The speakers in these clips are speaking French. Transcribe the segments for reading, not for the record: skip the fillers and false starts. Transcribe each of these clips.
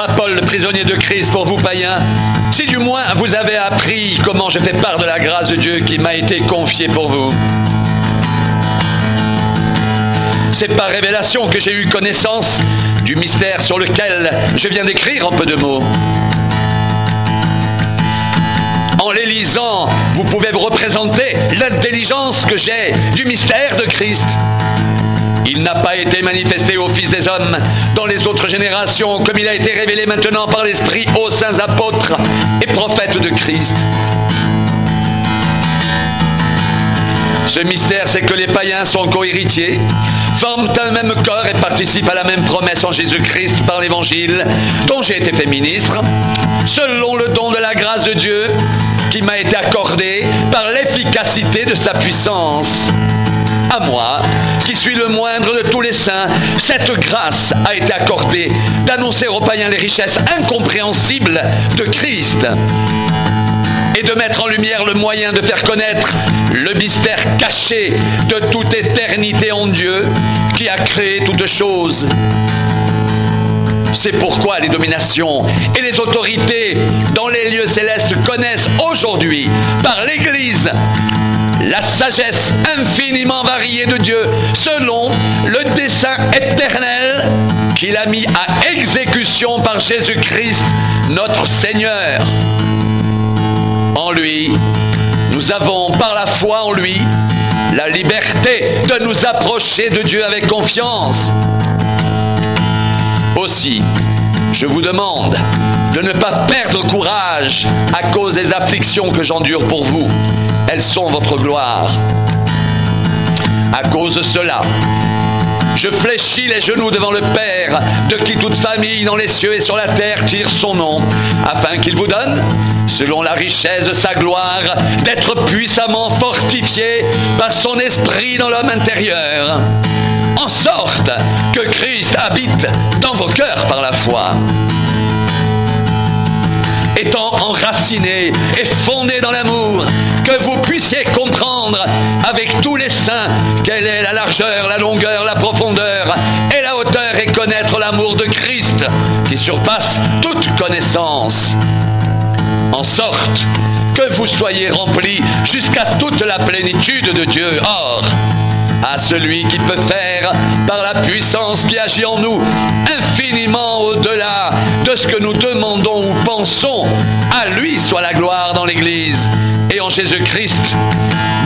Paul, le prisonnier de Christ pour vous païens, si du moins vous avez appris comment je fais part de la grâce de Dieu qui m'a été confiée pour vous. C'est par révélation que j'ai eu connaissance du mystère sur lequel je viens d'écrire en peu de mots. En les lisant, vous pouvez vous représenter l'intelligence que j'ai du mystère de Christ. Il n'a pas été manifesté aux fils des hommes dans les autres générations, comme il a été révélé maintenant par l'Esprit aux saints apôtres et prophètes de Christ. Ce mystère, c'est que les païens sont co-héritiers, forment un même corps et participent à la même promesse en Jésus-Christ par l'Évangile, dont j'ai été fait ministre, selon le don de la grâce de Dieu qui m'a été accordé par l'efficacité de sa puissance. À moi, qui suis le moindre de tous les saints, cette grâce a été accordée d'annoncer aux païens les richesses incompréhensibles de Christ et de mettre en lumière le moyen de faire connaître le mystère caché de toute éternité en Dieu qui a créé toutes choses. C'est pourquoi les dominations et les autorités dans les lieux célestes connaissent aujourd'hui par l'Église la sagesse infiniment variée de Dieu selon le dessein éternel qu'il a mis à exécution par Jésus-Christ, notre Seigneur. En lui, nous avons par la foi en lui la liberté de nous approcher de Dieu avec confiance. Aussi, je vous demande de ne pas perdre courage à cause des afflictions que j'endure pour vous. Elles sont votre gloire. À cause de cela, je fléchis les genoux devant le Père, de qui toute famille dans les cieux et sur la terre tire son nom, afin qu'il vous donne, selon la richesse de sa gloire, d'être puissamment fortifié par son esprit dans l'homme intérieur, en sorte que Christ habite dans vos cœurs par la foi. Étant enraciné et fondé dans l'amour, que vous puissiez comprendre avec tous les saints quelle est la largeur, la longueur, la profondeur et la hauteur, et connaître l'amour de Christ qui surpasse toute connaissance, en sorte que vous soyez remplis jusqu'à toute la plénitude de Dieu. Or, à celui qui peut faire, par la puissance qui agit en nous, infiniment au-delà de ce que nous demandons ou pensons, à lui soit la gloire dans l'Église et en Jésus-Christ,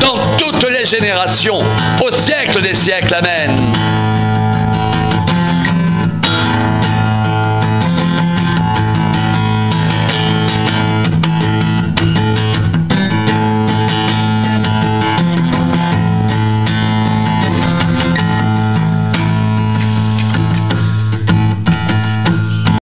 dans toutes les générations, au siècle des siècles. Amen.